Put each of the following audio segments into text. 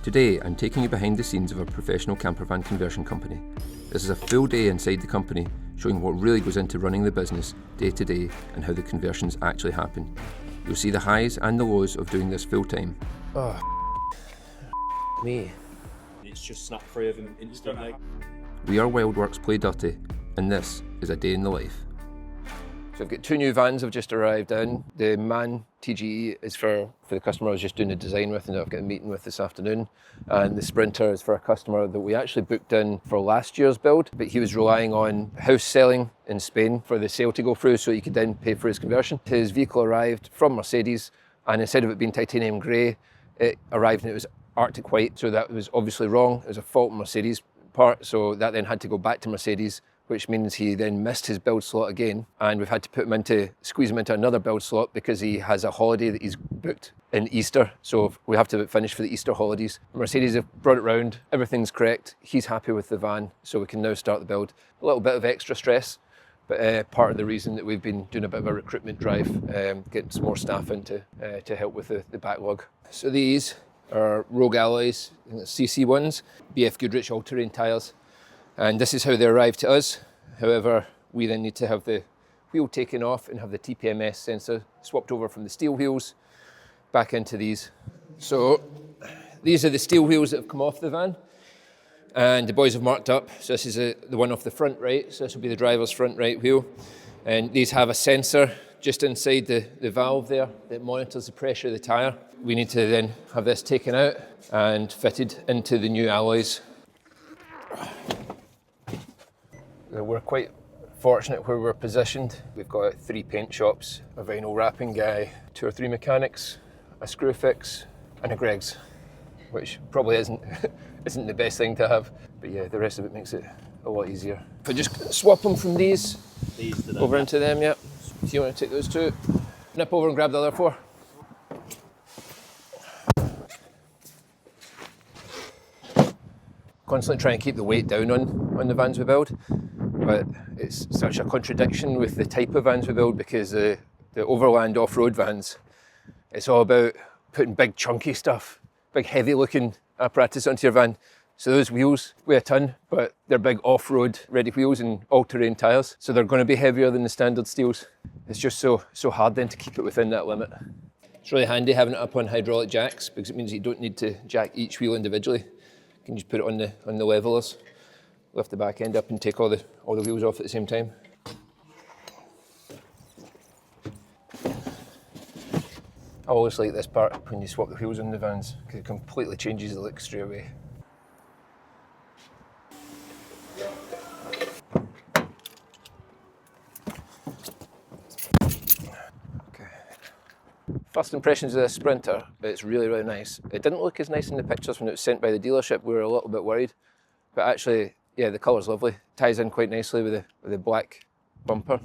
Today, I'm taking you behind the scenes of a professional campervan conversion company. This is a full day inside the company, showing what really goes into running the business day to day and how the conversions actually happen. You'll see the highs and the lows of doing this full time. Oh, me. It's just snap free of him instantly. We are Wildworx Play Dirty, and this is a day in the life. So I've got two new vans have just arrived in. The MAN TGE is for the customer I was just doing the design with and that I've got a meeting with this afternoon. And the Sprinter is for a customer that we actually booked in for last year's build, but he was relying on house selling in Spain for the sale to go through so he could then pay for his conversion. His vehicle arrived from Mercedes, and instead of it being titanium grey, it arrived and it was Arctic white, so that was obviously wrong. It was a fault in Mercedes part, so that then had to go back to Mercedes, which means he then missed his build slot again, and we've had to squeeze him into another build slot because he has a holiday that he's booked in Easter, so we have to finish for the Easter holidays. Mercedes have brought it round, everything's correct, he's happy with the van, so we can now start the build. A little bit of extra stress, but part of the reason that we've been doing a bit of a recruitment drive, getting some more staff in to help with the backlog. So these are Rogue Alloys, CC ones, BF Goodrich all-terrain tyres. And this is how they arrive to us. However, we then need to have the wheel taken off and have the TPMS sensor swapped over from the steel wheels back into these. So these are the steel wheels that have come off the van, and the boys have marked up. So this is the one off the front right, so this will be the driver's front right wheel. And these have a sensor just inside the valve there that monitors the pressure of the tyre. We need to then have this taken out and fitted into the new alloys. We're quite fortunate where we're positioned. We've got 3 paint shops, a vinyl wrapping guy, 2 or 3 mechanics, a screw fix, and a Greggs, which probably isn't the best thing to have, but yeah, the rest of it makes it a lot easier. If I just swap them from these to them, over into them, yeah. If you want to take those 2, nip over and grab the other 4. Constantly trying to keep the weight down on the vans we build, but it's such a contradiction with the type of vans we build because the overland off-road vans, it's all about putting big chunky stuff, big heavy looking apparatus onto your van. So those wheels weigh a ton, but they're big off-road ready wheels and all-terrain tyres, so they're going to be heavier than the standard steels. It's just so hard then to keep it within that limit. It's really handy having it up on hydraulic jacks because it means you don't need to jack each wheel individually. You can just put it on the levelers, lift the back end up and take all the wheels off at the same time. I always like this part when you swap the wheels on the vans because it completely changes the look straight away. First impressions of this Sprinter, it's really, really nice. It didn't look as nice in the pictures when it was sent by the dealership. We were a little bit worried, but actually, yeah, the colour's lovely. Ties in quite nicely with the black bumper.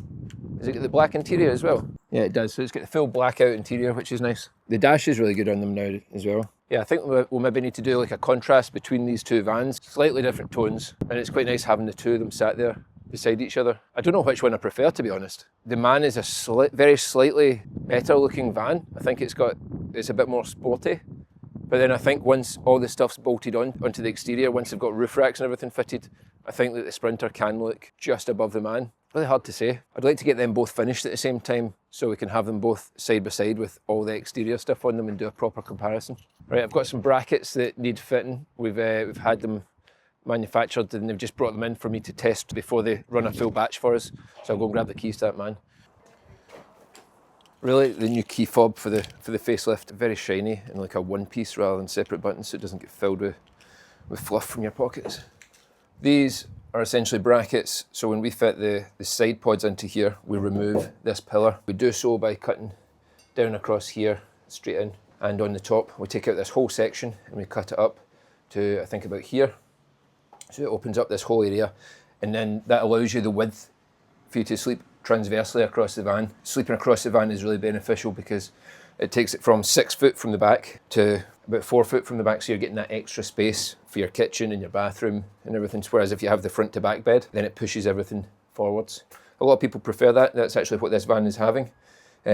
Has it got the black interior as well? Yeah, it does. So it's got the full blackout interior, which is nice. The dash is really good on them now as well. Yeah, I think we'll maybe need to do like a contrast between these 2 vans. Slightly different tones, and it's quite nice having the 2 of them sat there beside each other. I don't know which one I prefer, to be honest. The MAN is a very slightly better looking van. I think it's a bit more sporty. But then I think once all the stuff's bolted onto the exterior, once they've got roof racks and everything fitted, I think that the Sprinter can look just above the MAN. Really hard to say. I'd like to get them both finished at the same time so we can have them both side by side with all the exterior stuff on them and do a proper comparison. Right, I've got some brackets that need fitting. We've had them manufactured and they've just brought them in for me to test before they run a full batch for us. So I'll go and grab the keys to that man. Really, the new key fob for the facelift, very shiny and like a one piece rather than separate buttons so it doesn't get filled with fluff from your pockets. These are essentially brackets, so when we fit the side pods into here, we remove this pillar. We do so by cutting down across here, straight in, and on the top we take out this whole section and we cut it up to I think about here. So it opens up this whole area, and then that allows you the width for you to sleep transversely across the van. Sleeping across the van is really beneficial because it takes it from 6 foot from the back to about 4 foot from the back, so you're getting that extra space for your kitchen and your bathroom and everything. Whereas if you have the front to back bed, then it pushes everything forwards. A lot of people prefer that. That's actually what this van is having,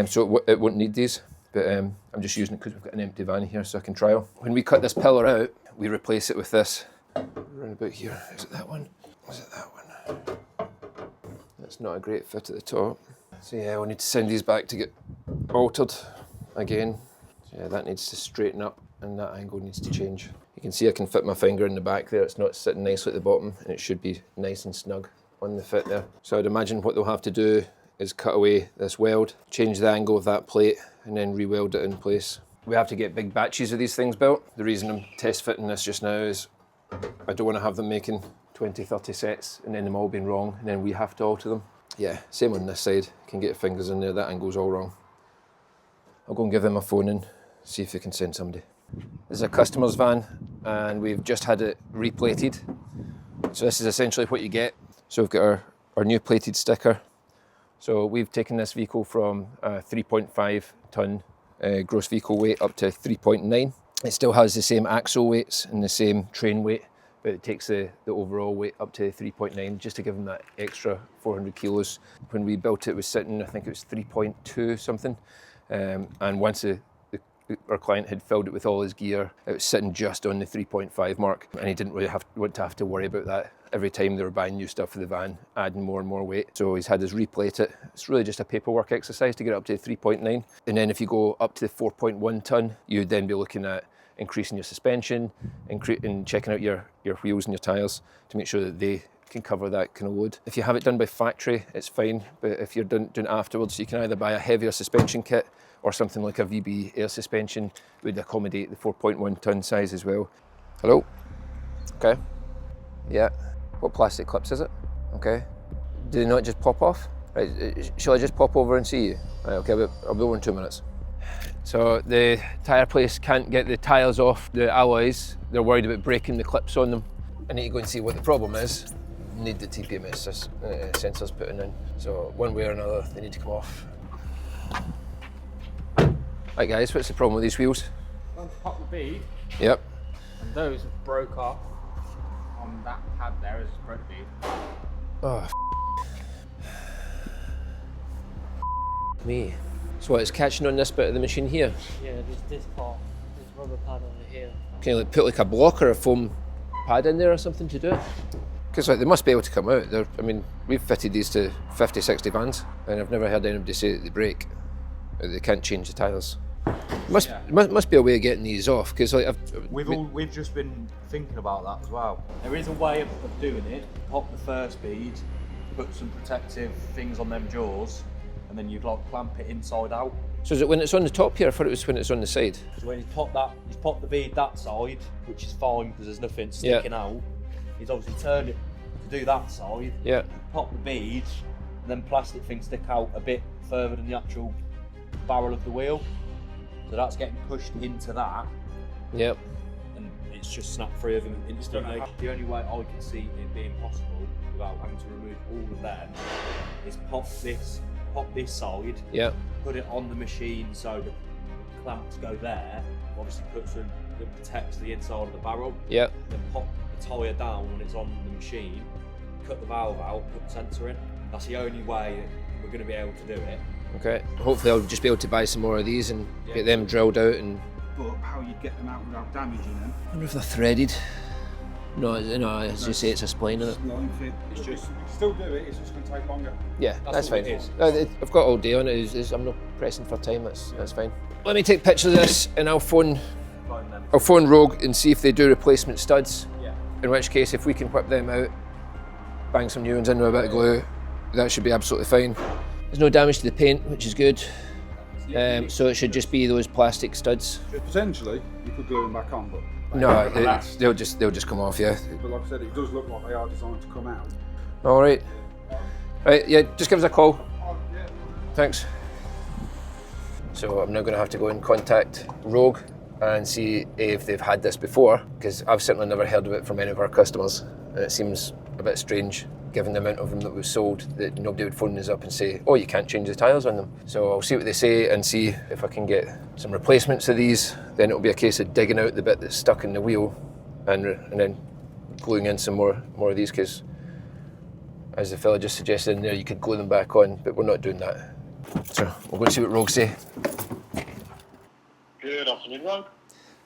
so it won't need these. but I'm just using it because we've got an empty van here so I can trial. When we cut this pillar out, we replace it with this. Around about here, is it that one? Is it that one? That's not a great fit at the top. So yeah, we'll need to send these back to get altered again. So yeah, that needs to straighten up and that angle needs to change. You can see I can fit my finger in the back there. It's not sitting nicely at the bottom and it should be nice and snug on the fit there. So I'd imagine what they'll have to do is cut away this weld, change the angle of that plate and then re-weld it in place. We have to get big batches of these things built. The reason I'm test fitting this just now is I don't want to have them making 20, 30 sets and then them all being wrong and then we have to alter them. Yeah, same on this side. You can get your fingers in there, that angle's all wrong. I'll go and give them a phone and see if they can send somebody. This is a customer's van and we've just had it replated. So this is essentially what you get. So we've got our new plated sticker. So we've taken this vehicle from 3.5 tonne gross vehicle weight up to 3.9. It still has the same axle weights and the same train weight, but it takes the overall weight up to 3.9 just to give them that extra 400 kilos. When we built it was sitting, I think it was 3.2 something. And once our client had filled it with all his gear, it was sitting just on the 3.5 mark and he didn't really want to worry about that every time they were buying new stuff for the van, adding more and more weight. So he's had us replate it. It's really just a paperwork exercise to get up to 3.9. And then if you go up to 4.1 tonne, you'd then be looking at increasing your suspension and checking out your wheels and your tyres to make sure that they can cover that kind of load. If you have it done by factory, it's fine, but if you're doing it afterwards, you can either buy a heavier suspension kit or something like a VB air suspension would accommodate the 4.1 tonne size as well. Hello? Okay. Yeah. What plastic clips is it? Okay. Do they not just pop off? Right, shall I just pop over and see you? Right, okay, I'll be over in 2 minutes. So the tyre place can't get the tyres off the alloys. They're worried about breaking the clips on them. I need to go and see what the problem is. Need the TPMS sensors putting in. So one way or another, they need to come off. Right guys, what's the problem with these wheels? Pop the bead. Yep. And those have broke off on that pad there as a broke bead. Oh, me. So what, it's catching on this bit of the machine here? Yeah, there's this part, there's rubber pad over here. Can you like put like a block or a foam pad in there or something to do it? Because like, they must be able to come out. I mean, we've fitted these to 50, 60 vans and I've never heard anybody say that they break. They can't change the tyres. Must be a way of getting these off because like We've just been thinking about that as well. There is a way of doing it. Pop the first bead, put some protective things on them jaws, and then you'd like clamp it inside out. So is it when it's on the top here? I thought it was when it's on the side. So when he's popped the bead that side, which is fine because there's nothing sticking out. He's obviously turned it to do that side. Yeah. Pop the bead, and then plastic things stick out a bit further than the actual barrel of the wheel. So that's getting pushed into that. Yep. And it's just snapped free of them instantly. The only way I can see it being possible without having to remove all of them is pop this side, yep, put it on the machine so the clamps go there, obviously put some that protects the inside of the barrel. Yep. Then pop the tyre down when it's on the machine, cut the valve out, put the sensor in. That's the only way we're going to be able to do it. Okay. Hopefully I'll just be able to buy some more of these and get them drilled out and... But how you get them out without damaging them? I wonder if they're threaded. No, as you say, it's a spline in it. Line fit. It's just, you can still do it, it's just going to take longer. Yeah, that's what fine. it is. I've got all day on it. I'm not pressing for time. That's fine. Let me take pictures of this, and I'll phone Rogue and see if they do replacement studs. Yeah. In which case, if we can whip them out, bang some new ones in with a bit of glue, that should be absolutely fine. There's no damage to the paint, which is good. So it should just be those plastic studs. Potentially, you could glue them back on, but no, they'll just come off, yeah. But like I said, it does look like they are designed to come out. All right. Right, yeah, just give us a call. Thanks. So I'm now going to have to go and contact Rogue and see if they've had this before, because I've certainly never heard of it from any of our customers, and it seems a bit strange given the amount of them that we've sold that nobody would phone us up and say, oh, you can't change the tyres on them. So I'll see what they say and see if I can get some replacements of these. Then it'll be a case of digging out the bit that's stuck in the wheel and then gluing in some more of these, because as the fella just suggested in there, you could glue them back on, but we're not doing that. So we'll go and see what Rogue say. Good afternoon, Ron.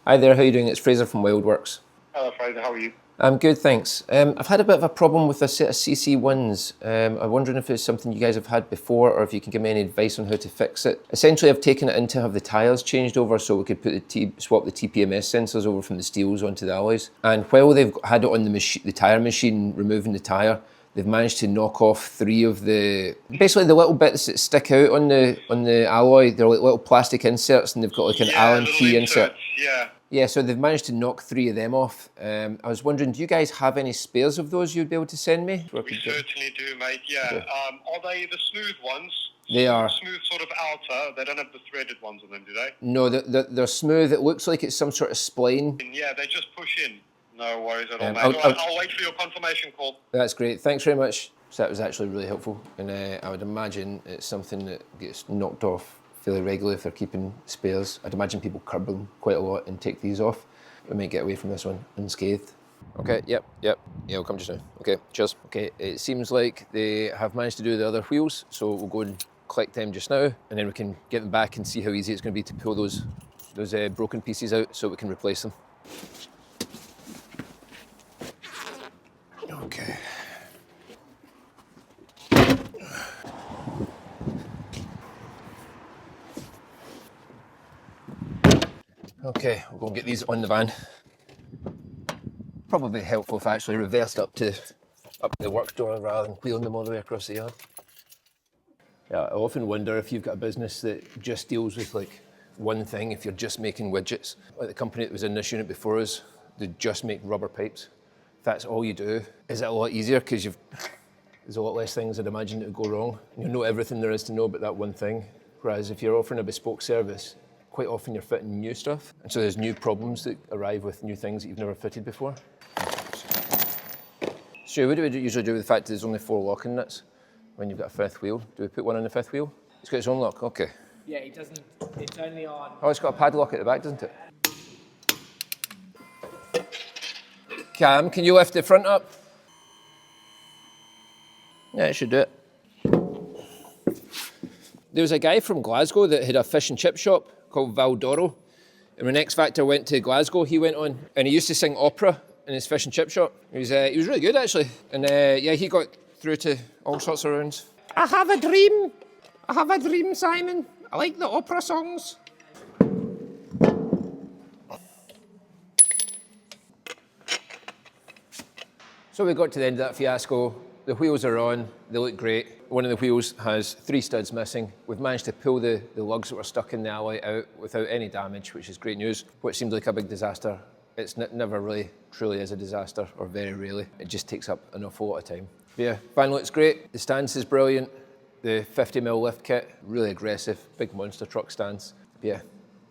Hi there, how are you doing? It's Fraser from Wildworx. Hello, Fraser. How are you? I'm good, thanks. I've had a bit of a problem with a set of CC1s. I'm wondering if it's something you guys have had before or if you can give me any advice on how to fix it. Essentially, I've taken it in to have the tyres changed over so we could put swap the TPMS sensors over from the steels onto the alloys. And while they've had it on the tyre machine, removing the tyre, they've managed to knock off 3 of basically the little bits that stick out on the alloy. They're like little plastic inserts and they've got like an Allen key insert. Yeah. Yeah, so they've managed to knock 3 of them off. I was wondering, do you guys have any spares of those you'd be able to send me? We certainly do, mate. Yeah. Okay. Are they the smooth ones? They are. Smooth sort of outer. They don't have the threaded ones on them, do they? No, they're smooth. It looks like it's some sort of spline. Yeah, they just push in. No worries at all, mate. I'll wait for your confirmation call. That's great. Thanks very much. So that was actually really helpful. And I would imagine it's something that gets knocked off fairly regularly if they're keeping spares. I'd imagine people curb them quite a lot and take these off. We might get away from this one unscathed. Okay, yep. Yeah, we'll come just now. Okay, cheers. Okay, it seems like they have managed to do the other wheels, so we'll go and collect them just now, and then we can get them back and see how easy it's going to be to pull those broken pieces out so we can replace them. Okay. Okay, we'll go and get these on the van. Probably helpful if I actually reversed up to the work door rather than wheeling them all the way across the yard. Yeah, I often wonder if you've got a business that just deals with like one thing, if you're just making widgets. Like the company that was in this unit before us, they just make rubber pipes. If that's all you do, is it a lot easier because there's a lot less things I'd imagine that would go wrong. You know everything there is to know about that one thing. Whereas if you're offering a bespoke service, quite often you're fitting new stuff. And so there's new problems that arrive with new things that you've never fitted before. So what do we usually do with the fact that there's only 4 locking nuts when you've got a 5th wheel? Do we put one on the 5th wheel? It's got its own lock, okay. Yeah, it doesn't. It's only on. Oh, it's got a padlock at the back, doesn't it? Cam, can you lift the front up? Yeah, it should do it. There was a guy from Glasgow that had a fish and chip shop called Valdoro. And when X Factor went to Glasgow, he went on and he used to sing opera in his fish and chip shop. He was really good actually. And yeah, he got through to all sorts of rounds. I have a dream, Simon. I like the opera songs. So we got to the end of that fiasco. The wheels are on, they look great. One of the wheels has 3 studs missing. We've managed to pull the lugs that were stuck in the alloy out without any damage, which is great news. What seemed like a big disaster, it's never really truly is a disaster, or very rarely. It just takes up an awful lot of time. But yeah, van looks great. The stance is brilliant. The 50mm lift kit, really aggressive, big monster truck stance. But yeah,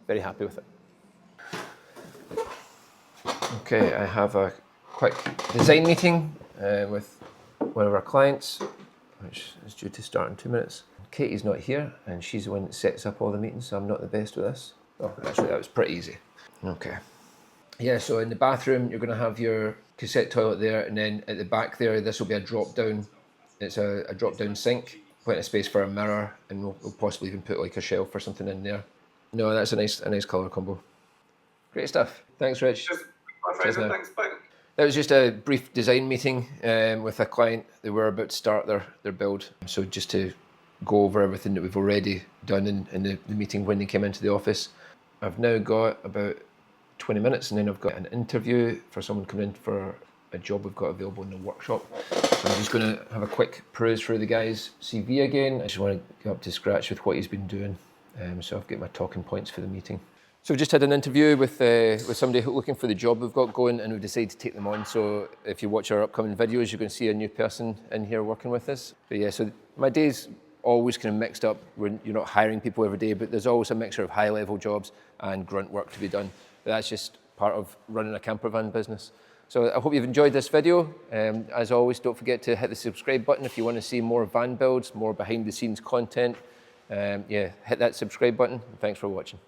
very happy with it. Okay, I have a quick design meeting with one of our clients, which is due to start in 2 minutes. Katie's not here, and she's the one that sets up all the meetings, so I'm not the best with this. Oh, actually, that was pretty easy. Okay. Yeah, so in the bathroom, you're going to have your cassette toilet there, and then at the back there, this will be a drop-down. It's a drop-down sink, plenty of space for a mirror, and we'll possibly even put like a shelf or something in there. No, that's a nice colour combo. Great stuff. Thanks, Rich. Thanks, bye. That was just a brief design meeting with a client. They were about to start their build. So just to go over everything that we've already done in the meeting when they came into the office. I've now got about 20 minutes and then I've got an interview for someone coming in for a job we've got available in the workshop. So I'm just going to have a quick peruse through the guy's CV again. I just want to get up to scratch with what he's been doing. So I've got my talking points for the meeting. So we've just had an interview with somebody looking for the job we've got going, and we've decided to take them on. So if you watch our upcoming videos, you're going to see a new person in here working with us. But yeah, so my day's always kind of mixed up. You're not hiring people every day, but there's always a mixture of high-level jobs and grunt work to be done. But that's just part of running a campervan business. So I hope you've enjoyed this video. As always, don't forget to hit the subscribe button if you want to see more van builds, more behind-the-scenes content. Yeah, hit that subscribe button. Thanks for watching.